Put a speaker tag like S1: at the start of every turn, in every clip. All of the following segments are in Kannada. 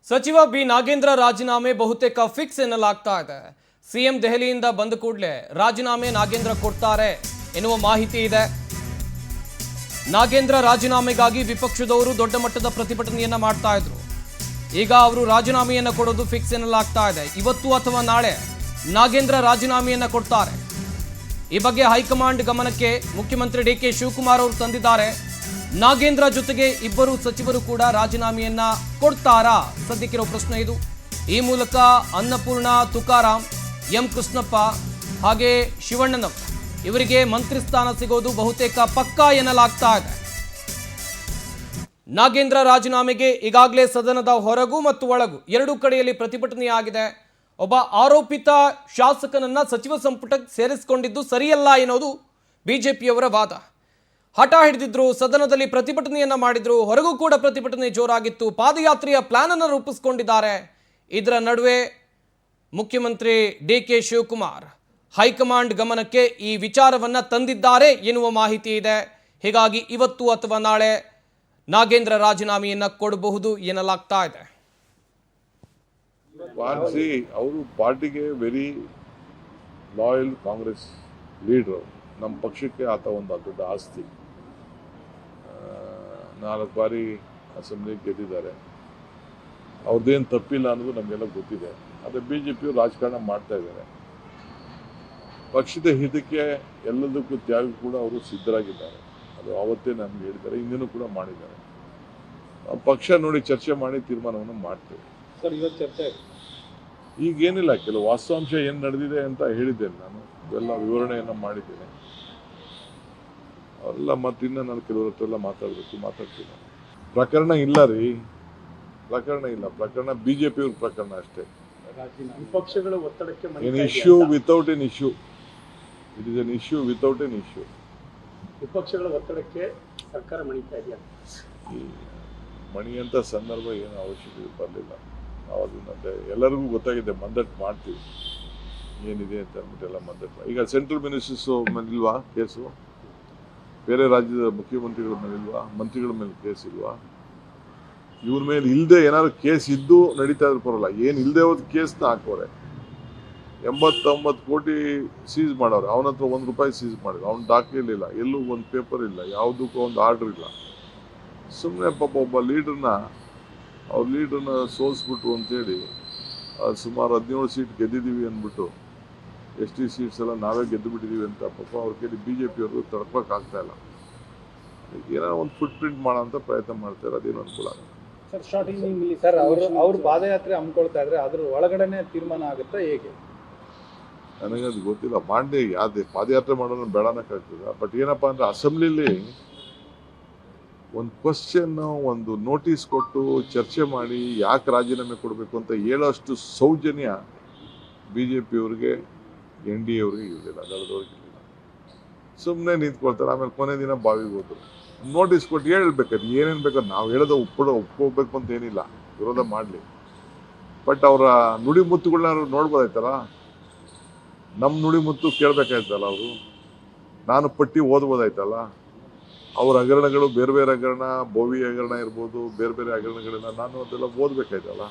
S1: ಸಚಿವ ಬಿ ನಾಗೇಂದ್ರ ರಾಜೀನಾಮೆ ಬಹುತೇಕ ಫಿಕ್ಸ್ ಎನ್ನಲಾಗ್ತಾ ಇದೆ. ಸಿಎಂ ದೆಹಲಿಯಿಂದ ಬಂದ ಕೂಡಲೇ ರಾಜೀನಾಮೆ ನಾಗೇಂದ್ರ ಕೊಡ್ತಾರೆ ಎನ್ನುವ ಮಾಹಿತಿ ಇದೆ. ನಾಗೇಂದ್ರ ರಾಜೀನಾಮೆಗಾಗಿ ವಿಪಕ್ಷದವರು ದೊಡ್ಡ ಮಟ್ಟದ ಪ್ರತಿಭಟನೆಯನ್ನ ಮಾಡ್ತಾ ಇದ್ರು. ಈಗ ಅವರು ರಾಜೀನಾಮೆಯನ್ನ ಕೊಡೋದು ಫಿಕ್ಸ್ ಎನ್ನಲಾಗ್ತಾ ಇದೆ. ಇವತ್ತು ಅಥವಾ ನಾಳೆ ನಾಗೇಂದ್ರ ರಾಜೀನಾಮೆಯನ್ನ ಕೊಡ್ತಾರೆ. ಈ ಬಗ್ಗೆ ಹೈಕಮಾಂಡ್ ಗಮನಕ್ಕೆ ಮುಖ್ಯಮಂತ್ರಿ ಡಿಕೆ ಶಿವಕುಮಾರ್ ಅವರು ತಂದಿದ್ದಾರೆ. ನಾಗೇಂದ್ರ ಜೊತೆಗೆ ಇಬ್ಬರು ಸಚಿವರು ಕೂಡ ರಾಜೀನಾಮೆಯನ್ನ ಕೊಡ್ತಾರಾ? ಸದ್ಯಕ್ಕಿರೋ ಪ್ರಶ್ನೆ ಇದು. ಈ ಮೂಲಕ ಅನ್ನಪೂರ್ಣ ತುಕಾರಾಂ, ಎಂ ಕೃಷ್ಣಪ್ಪ ಹಾಗೆ ಶಿವಣ್ಣನವರ್ ಇವರಿಗೆ ಮಂತ್ರಿ ಸ್ಥಾನ ಸಿಗೋದು ಬಹುತೇಕ ಪಕ್ಕಾ ಎನ್ನಲಾಗ್ತಾ ಇದೆ. ನಾಗೇಂದ್ರ ರಾಜೀನಾಮೆಗೆ ಈಗಾಗಲೇ ಸದನದ ಹೊರಗೂ ಮತ್ತು ಒಳಗೂ ಎರಡೂ ಕಡೆಯಲ್ಲಿ ಪ್ರತಿಭಟನೆಯಾಗಿದೆ. ಒಬ್ಬ ಆರೋಪಿತ ಶಾಸಕನನ್ನ ಸಚಿವ ಸಂಪುಟಕ್ಕೆ ಸೇರಿಸಿಕೊಂಡಿದ್ದು ಸರಿಯಲ್ಲ ಎನ್ನುವುದು ಬಿಜೆಪಿಯವರ ವಾದ. ಹಠ ಹಿಡಿದಿದ್ರು, ಸದನದಲ್ಲಿ ಪ್ರತಿಭಟನೆಯನ್ನ ಮಾಡಿದ್ರು, ಹೊರಗೂ ಕೂಡ ಪ್ರತಿಭಟನೆ ಜೋರಾಗಿತ್ತು. ಪಾದಯಾತ್ರೆಯ ಪ್ಲಾನ್ ಅನ್ನು ರೂಪಿಸಿಕೊಂಡಿದ್ದಾರೆ. ಇದರ ನಡುವೆ ಮುಖ್ಯಮಂತ್ರಿ ಡಿಕೆ ಶಿವಕುಮಾರ್ ಹೈಕಮಾಂಡ್ ಗಮನಕ್ಕೆ ಈ ವಿಚಾರವನ್ನ ತಂದಿದ್ದಾರೆ ಎನ್ನುವ ಮಾಹಿತಿ ಇದೆ. ಹೀಗಾಗಿ ಇವತ್ತು ಅಥವಾ ನಾಳೆ ನಾಗೇಂದ್ರ ರಾಜೀನಾಮೆಯನ್ನ ಕೊಡಬಹುದು ಎನ್ನಲಾಗ್ತಾ ಇದೆ.
S2: ಅವರು ಪಾರ್ಟಿಗೆ ವೆರಿ ಲಾಯಲ್ ಕಾಂಗ್ರೆಸ್ ಲೀಡರ್. ನಮ್ಮ ಪಕ್ಷಕ್ಕೆ ಆತ ಒಂದು ದೊಡ್ಡ ಆಸ್ತಿ. 4 ಬಾರಿ ಅಸೆಂಬ್ಲಿ ಗೆದ್ದಿದ್ದಾರೆ. ಅವ್ರದ್ದೇನು ತಪ್ಪಿಲ್ಲ ಅನ್ನೋದು ನಮಗೆಲ್ಲ ಗೊತ್ತಿದೆ. ಆದರೆ ಬಿಜೆಪಿಯವರು ರಾಜಕಾರಣ ಮಾಡ್ತಾ ಇದ್ದಾರೆ. ಪಕ್ಷದ ಹಿತಕ್ಕೆ ಎಲ್ಲದಕ್ಕೂ ತ್ಯಾಗ ಕೂಡ ಅವರು ಸಿದ್ಧರಾಗಿದ್ದಾರೆ. ಅದು ಅವತ್ತೇ ನಮ್ಗೆ ಹೇಳಿದ್ದಾರೆ, ಹಿಂದಿನೂ ಕೂಡ ಮಾಡಿದ್ದಾರೆ. ಪಕ್ಷ ನೋಡಿ ಚರ್ಚೆ ಮಾಡಿ ತೀರ್ಮಾನವನ್ನು ಮಾಡ್ತೇವೆ.
S3: ಸರ್, ಇವತ್ತು ಚರ್ಚೆ
S2: ಈಗೇನಿಲ್ಲ, ಕೆಲವು ವಾಸ್ತವಾಂಶ ಏನು ನಡೆದಿದೆ ಅಂತ ಹೇಳಿದ್ದೇನೆ. ನಾನು ಎಲ್ಲ ವಿವರಣೆಯನ್ನು ಮಾಡಿದ್ದೇನೆ. ಅವರೆಲ್ಲ ಮತ್ತಿನ್ನ ನಾನು ಕೆಲವ್ರ ಹತ್ರ ಎಲ್ಲ ಮಾತಾಡ್ತೀನಿ. ಪ್ರಕರಣ ಇಲ್ಲ ರೀ, ಪ್ರಕರಣ ಇಲ್ಲ. ಪ್ರಕರಣ ಬಿಜೆಪಿಯವ್ರ ಪ್ರಕರಣ ಅಷ್ಟೇ.
S3: ವಿಪಕ್ಷಗಳ ಒತ್ತಡಕ್ಕೆ
S2: an issue without an issue. It is an issue without an issue.
S3: ವಿಪಕ್ಷಗಳ ಒತ್ತಡಕ್ಕೆ ಸರ್ಕಾರ ಮಣಿತಾ ಇದೆಯಾ?
S2: ಈ ಮಣಿಯಂಥ ಸಂದರ್ಭ ಏನು ಅವಶ್ಯಕತೆ ಬರಲಿಲ್ಲ. ನಾವು ಅದನ್ನ ಎಲ್ಲರಿಗೂ ಗೊತ್ತಾಗಿದೆ, ಮಂದಟ್ಟು ಮಾಡ್ತೀವಿ ಏನಿದೆ ಅಂತ ಅಂದ್ಬಿಟ್ಟು ಎಲ್ಲ ಮಂದಟ್ಟು. ಈಗ ಸೆಂಟ್ರಲ್ ಮಿನಿಸ್ಟರ್ಸ್ ಮೇಲಿಲ್ವಾ ಕೇಸು? ಬೇರೆ ರಾಜ್ಯದ ಮುಖ್ಯಮಂತ್ರಿಗಳ ಮೇಲಿಲ್ವಾ? ಮಂತ್ರಿಗಳ ಮೇಲೆ ಕೇಸ್ ಇಲ್ವಾ? ಇವ್ರ ಮೇಲೆ ಇಲ್ಲದೆ ಏನಾದ್ರು ಕೇಸ್ ಇದ್ದು ನಡೀತಾ ಇದ್ರು ಬರೋಲ್ಲ. ಏನು ಇಲ್ಲದೆ ಹೋದ ಕೇಸ್ನ ಹಾಕೋರೆ. 89 ಕೋಟಿ ಸೀಸ್ ಮಾಡೋರು. ಅವನ ಹತ್ರ ₹1 ಸೀಸ್ ಮಾಡಿದ್ರು. ಅವ್ನ ದಾಖಲಿಲ್ಲ, ಎಲ್ಲೂ ಒಂದು ಪೇಪರ್ ಇಲ್ಲ, ಯಾವುದಕ್ಕೂ ಒಂದು ಆರ್ಡರ್ ಇಲ್ಲ. ಸುಮ್ಮನೆ ಪಾಪ ಒಬ್ಬ ಅವ್ರ ಲೀಡ್ರನ್ನ ಸೋಲಿಸ್ಬಿಟ್ರು ಅಂತೇಳಿ ಸುಮಾರು 17 ಸೀಟ್ ಗೆದ್ದಿದ್ದೀವಿ ಅಂದ್ಬಿಟ್ಟು ST ಸೀಟ್ಸ್ ಎಲ್ಲ ನಾವೇ ಗೆದ್ದು ಬಿಟ್ಟಿದ್ದೀವಿ ಅಂತ ಪಾಪ ಅವ್ರ ಕೈಲಿ ಬಿಜೆಪಿಯವರು ತಡ್ಕೋಕ್ಕಾಗ್ತಾ ಇಲ್ಲ. ಏನೋ ಒಂದು ಫುಟ್ ಪ್ರಿಂಟ್ ಮಾಡೋ ಅಂತ ಪ್ರಯತ್ನ ಮಾಡ್ತಾರೆ. ಅದೇನು ಅನುಕೂಲ ಆಗುತ್ತೆ.
S3: ಸರ್, ಸ್ಟಾರ್ಟಿಂಗ್ ಸರ್ ಅವ್ರು ಪಾದಯಾತ್ರೆ ಹಮ್ಮಿಕೊಳ್ತಾ ಇದ್ರೆ ಅದ್ರ ಒಳಗಡೆನೆ ತೀರ್ಮಾನ ಆಗುತ್ತಾ ಹೇಗೆ?
S2: ನನಗದು ಗೊತ್ತಿಲ್ಲ. ಮಾಡಿ ಯಾವ್ದು ಪಾದಯಾತ್ರೆ ಮಾಡೋಣ ಬೇಡನಕ್ಕಾಗ್ತದ. ಬಟ್ ಏನಪ್ಪಾ ಅಂದ್ರೆ ಅಸೆಂಬ್ಲಿಲಿ ಒಂದು ಕ್ವಶನ್, ಒಂದು ನೋಟಿಸ್ ಕೊಟ್ಟು ಚರ್ಚೆ ಮಾಡಿ ಯಾಕೆ ರಾಜೀನಾಮೆ ಕೊಡಬೇಕು ಅಂತ ಹೇಳೋಷ್ಟು ಸೌಜನ್ಯ ಬಿಜೆಪಿಯವ್ರಿಗೆ, NDA ಅವ್ರಿಗೆ ಇರಲಿಲ್ಲ, ದಳದವ್ರಿಗೆ ಇರಲಿಲ್ಲ. ಸುಮ್ಮನೆ ನಿಂತ್ಕೊಳ್ತಾರೆ. ಆಮೇಲೆ ಕೊನೆ ದಿನ ಬಾವಿಗೆ ಹೋದ್ರು. ನೋಟಿಸ್ ಕೊಟ್ಟು ಹೇಳ್ಬೇಕಾದ್ರೆ ಏನೇನು ಬೇಕಾದ್ರೆ ನಾವು ಹೇಳೋದು ಒಪ್ಕೋಬೇಕು ಅಂತ ಏನಿಲ್ಲ, ವಿರೋಧ ಮಾಡಲಿ. ಬಟ್ ಅವರ ನುಡಿಮುತ್ತುಗಳನ್ನ ನೋಡ್ಬೋದಾಯ್ತಲ್ಲ. ನಮ್ಮ ನುಡಿಮುತ್ತು ಕೇಳಬೇಕಾಯ್ತಲ್ಲ ಅವರು. ನಾನು ಪಟ್ಟಿ ಓದ್ಬೋದಾಯ್ತಲ್ಲ. ಅವ್ರ ಹಗರಣಗಳು ಬೇರೆ ಬೇರೆ ಹಗರಣ, ಬೋವಿ ಹಗರಣ ಇರ್ಬೋದು, ಬೇರೆ ಬೇರೆ ಹಗರಣಗಳನ್ನ ನಾನು ಅದೆಲ್ಲ ಓದಬೇಕಾಯ್ತಲ್ಲ.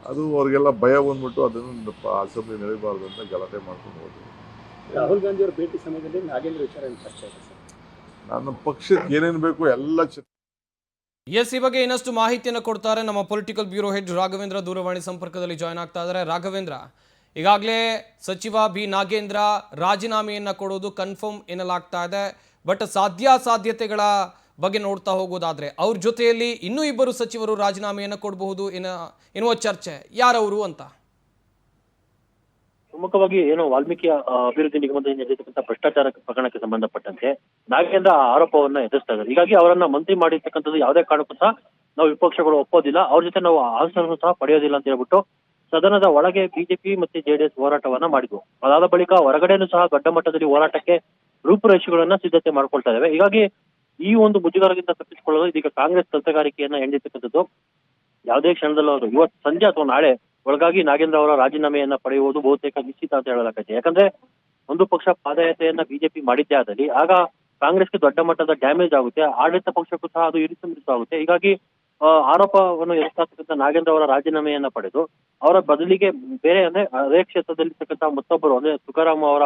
S2: ಅದು ಅವ್ರಿಗೆಲ್ಲ ಭಯ ಬಂದ್ಬಿಟ್ಟು ಅದನ್ನು ಅಸೆಂಬ್ಲಿ ನಡೀಬಾರ್ದು ಅಂತ ಗಲಾಟೆ ಮಾಡ್ಕೊಂಡು ಹೋದ್ರು.
S3: ರಾಹುಲ್ ಗಾಂಧಿ ಅವರ ಭೇಟಿ ಸಮಯದಲ್ಲಿ ನಾಗೇಂದ್ರ ವಿಚಾರ ಚರ್ಚೆ ಆಗಿದೆ ಸರ್.
S2: ನನ್ನ ಪಕ್ಷಕ್ಕೆ ಏನೇನು ಬೇಕು ಎಲ್ಲ
S1: ಈ ಬಗ್ಗೆ ಇನ್ನಷ್ಟು ಮಾಹಿತಿಯನ್ನು ಕೊಡ್ತಾರೆ ನಮ್ಮ ಪೊಲಿಟಿಕಲ್ ಬ್ಯೂರೋ ಹೆಡ್ ರಾಘವೇಂದ್ರ. ದೂರವಾಣಿ ಸಂಪರ್ಕದಲ್ಲಿ ಜಾಯ್ನ್ ಆಗ್ತಾ ಇದ್ದಾರೆ. ರಾಘವೇಂದ್ರ, ಈಗಾಗಲೇ ಸಚಿವ ಬಿ ನಾಗೇಂದ್ರ ರಾಜೀನಾಮೆಯನ್ನ ಕೊಡೋದು ಕನ್ಫರ್ಮ್ ಎನ್ನಲಾಗ್ತಾ ಇದೆ. ಬಟ್ ಸಾಧ್ಯತೆಗಳ ಬಗ್ಗೆ ನೋಡ್ತಾ ಹೋಗೋದಾದ್ರೆ ಅವ್ರ ಜೊತೆಯಲ್ಲಿ ಇನ್ನೂ ಇಬ್ಬರು ಸಚಿವರು ರಾಜೀನಾಮೆಯನ್ನ ಕೊಡಬಹುದು ಎನ್ನುವ ಚರ್ಚೆ. ಯಾರವರು ಅಂತ?
S4: ಪ್ರಮುಖವಾಗಿ ಏನು ವಾಲ್ಮೀಕಿ ಅಭಿವೃದ್ಧಿ ನಿಗಮದಿಂದ ನಡೆಯತಕ್ಕಂಥ ಭ್ರಷ್ಟಾಚಾರ ಪ್ರಕರಣಕ್ಕೆ ಸಂಬಂಧಪಟ್ಟಂತೆ ನಾಗೇಂದ್ರ ಆರೋಪವನ್ನ ಎದುರಿಸ್ತಾ ಇದ್ದಾರೆ. ಹೀಗಾಗಿ ಅವರನ್ನ ಮಂತ್ರಿ ಮಾಡಿರ್ತಕ್ಕಂಥದ್ದು ಯಾವುದೇ ಕಾರಣಕ್ಕೂ ಸಹ ನಾವು ವಿಪಕ್ಷಗಳು ಒಪ್ಪೋದಿಲ್ಲ, ಅವ್ರ ಜೊತೆ ನಾವು ಆಸನವನ್ನು ಸಹ ಪಡೆಯೋದಿಲ್ಲ ಅಂತ ಹೇಳ್ಬಿಟ್ಟು ಸದನದ ಒಳಗೆ ಬಿಜೆಪಿ ಮತ್ತೆ JDS ಹೋರಾಟವನ್ನ ಮಾಡಿದ್ವು. ಅದಾದ ಬಳಿಕ ಹೊರಗಡೆನೂ ಸಹ ದೊಡ್ಡ ಮಟ್ಟದಲ್ಲಿ ಹೋರಾಟಕ್ಕೆ ರೂಪುರೇಷೆಗಳನ್ನ ಸಿದ್ಧತೆ ಮಾಡ್ಕೊಳ್ತಾ ಇದ್ದಾವೆ. ಹೀಗಾಗಿ ಈ ಒಂದು ಮುಜುಗರದಿಂದ ತಪ್ಪಿಸಿಕೊಳ್ಳಲು ಇದೀಗ ಕಾಂಗ್ರೆಸ್ ತಂತ್ರಗಾರಿಕೆಯನ್ನ ಎಂದಿರ್ತಕ್ಕಂಥದ್ದು. ಯಾವುದೇ ಕ್ಷಣದಲ್ಲೂ ಅವರು ಇವತ್ತು ಸಂಜೆ ಅಥವಾ ನಾಳೆ ಒಳಗಾಗಿ ನಾಗೇಂದ್ರ ಅವರ ರಾಜೀನಾಮೆಯನ್ನ ಪಡೆಯುವುದು ಬಹುತೇಕ ನಿಶ್ಚಿತ ಅಂತ ಹೇಳಲಾಗುತ್ತೆ. ಯಾಕಂದ್ರೆ ಒಂದು ಪಕ್ಷ ಪಾದಯಾತ್ರೆಯನ್ನ ಬಿಜೆಪಿ ಮಾಡಿದ್ದೇ ಆದಲ್ಲಿ ಆಗ ಕಾಂಗ್ರೆಸ್ಗೆ ದೊಡ್ಡ ಮಟ್ಟದ ಡ್ಯಾಮೇಜ್ ಆಗುತ್ತೆ, ಆಡಳಿತ ಪಕ್ಷಕ್ಕೂ ಸಹ ಅದು ಇರಿಸು ಆಗುತ್ತೆ. ಹೀಗಾಗಿ ಆರೋಪವನ್ನು ಎದುರಿಸತಕ್ಕಂಥ ನಾಗೇಂದ್ರ ಅವರ ರಾಜೀನಾಮೆಯನ್ನ ಪಡೆದು ಅವರ ಬದಲಿಗೆ ಬೇರೆ ಅಂದ್ರೆ ಅದೇ ಕ್ಷೇತ್ರದಲ್ಲಿರ್ತಕ್ಕಂಥ ಮತ್ತೊಬ್ಬರು ಅಂದ್ರೆ ತುಕಾರಾಮ್ ಅವರ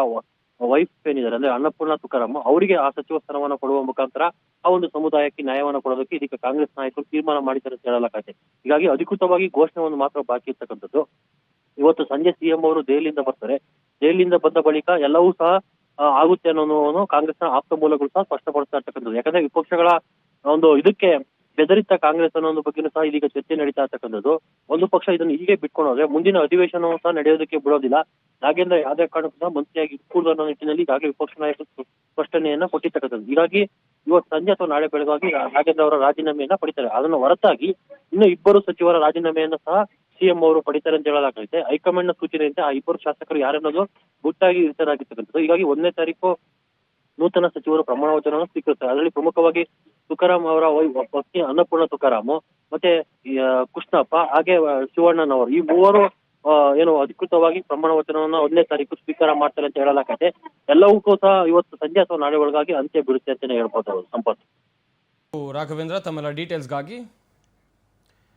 S4: ವೈಫ್ ಏನಿದ್ದಾರೆ ಅಂದ್ರೆ ಅನ್ನಪೂರ್ಣ ತುಕಾರಾಮ್ ಅವರಿಗೆ ಆ ಸಚಿವ ಸ್ಥಾನವನ್ನು ಕೊಡುವ ಮುಖಾಂತರ ಆ ಒಂದು ಸಮುದಾಯಕ್ಕೆ ನ್ಯಾಯವನ್ನು ಕೊಡೋದಕ್ಕೆ ಇದಕ್ಕೆ ಕಾಂಗ್ರೆಸ್ ನಾಯಕರು ತೀರ್ಮಾನ ಮಾಡಿದ್ದಾರೆ ಅಂತ ಹೇಳಲಾಗುತ್ತೆ. ಹೀಗಾಗಿ ಅಧಿಕೃತವಾಗಿ ಘೋಷಣೆಯನ್ನು ಮಾತ್ರ ಬಾಕಿ ಇರ್ತಕ್ಕಂಥದ್ದು. ಇವತ್ತು ಸಂಜೆ ಸಿಎಂ ಅವರು ದೆಹಲಿಯಿಂದ ಬರ್ತಾರೆ. ದೆಹಲಿಯಿಂದ ಬಂದ ಬಳಿಕ ಎಲ್ಲವೂ ಸಹ ಆಗುತ್ತೆ ಅನ್ನೋನು ಕಾಂಗ್ರೆಸ್ನ ಆಪ್ತ ಮೂಲಗಳು ಸಹ ಸ್ಪಷ್ಟಪಡಿಸ್ತಾ ಇರ್ತಕ್ಕಂಥದ್ದು. ಯಾಕಂದ್ರೆ ವಿಪಕ್ಷಗಳ ಒಂದು ಇದಕ್ಕೆ ಬೆದರಿತ ಕಾಂಗ್ರೆಸ್ ಅನ್ನೋ ಒಂದು ಬಗ್ಗೆನೂ ಸಹ ಇದೀಗ ಚರ್ಚೆ ನಡೀತಾ ಇರ್ತಕ್ಕಂಥದ್ದು. ಒಂದು ಪಕ್ಷ ಇದನ್ನು ಹೀಗೆ ಬಿಟ್ಕೊಂಡ್ರೆ ಮುಂದಿನ ಅಧಿವೇಶನವೂ ಸಹ ನಡೆಯೋದಕ್ಕೆ ಬಿಡೋದಿಲ್ಲ. ನಾಗೇಂದ್ರ ಯಾವುದೇ ಕಾರಣಕ್ಕೂ ಸಹ ಮಂತ್ರಿಯಾಗಿ ಕೂಡುದು ಅನ್ನೋ ನಿಟ್ಟಿನಲ್ಲಿ ಈಗಾಗಲೇ ವಿಪಕ್ಷ ನಾಯಕರು ಸ್ಪಷ್ಟನೆಯನ್ನ ಕೊಟ್ಟಿರ್ತಕ್ಕಂಥದ್ದು. ಹೀಗಾಗಿ ಇವತ್ತು ಸಂಜೆ ಅಥವಾ ನಾಳೆ ಬೆಳಗಾಗಿ ನಾಗೇಂದ್ರ ಅವರ ರಾಜೀನಾಮೆಯನ್ನ ಪಡಿತಾರೆ. ಅದನ್ನು ಹೊರತಾಗಿ ಇನ್ನು ಇಬ್ಬರು ಸಚಿವರ ರಾಜೀನಾಮೆಯನ್ನ ಸಹ ಸಿಎಂ ಅವರು ಪಡಿತಾರೆ ಅಂತ ಹೇಳಲಾಗೈತೆ. ಹೈಕಮಾಂಡ್ ನ ಸೂಚನೆಯಂತೆ ಆ ಇಬ್ಬರು ಶಾಸಕರು ಯಾರನ್ನೋದು ಗುಟ್ಟಾಗಿ ಇರಿಸಲಾಗಿರ್ತಕ್ಕಂಥದ್ದು. ಹೀಗಾಗಿ 1ನೇ ತಾರೀಕು ನೂತನ ಸಚಿವರು ಪ್ರಮಾಣ ವಚನವನ್ನು ಸ್ವೀಕರಿಸ್ತಾರೆ. ಅದರಲ್ಲಿ ಪ್ರಮುಖವಾಗಿ ತುಕಾರಾಮ್ ಅವರ ಪತ್ನಿ ಅನ್ನಪೂರ್ಣ ತುಕಾರಾಮ್ ಮತ್ತೆ ಕೃಷ್ಣಪ್ಪ ಹಾಗೆ ಶಿವಣ್ಣನವರು ಈ ಮೂವರು ಏನು ಅಧಿಕೃತವಾಗಿ ಪ್ರಮಾಣ ವಚನವನ್ನು 1ನೇ ತಾರೀಕು ಸ್ವೀಕಾರ ಮಾಡ್ತಾರೆ ಅಂತ ಹೇಳಲಾಗತ್ತೆ. ಎಲ್ಲವಕ್ಕೂ ಸಹ ಇವತ್ತು ಸಂಜೆ ಅಥವಾ ನಾಳೆ ಒಳಗಾಗಿ ಅಂತ್ಯ ಬೀಳುತ್ತೆ ಅಂತಾನೆ ಹೇಳ್ಬೋದು ಸಂಪತ್.
S1: ರಾಘವೇಂದ್ರ, ತಮ್ಮೆಲ್ಲ ಡೀಟೇಲ್ಸ್ಗಾಗಿ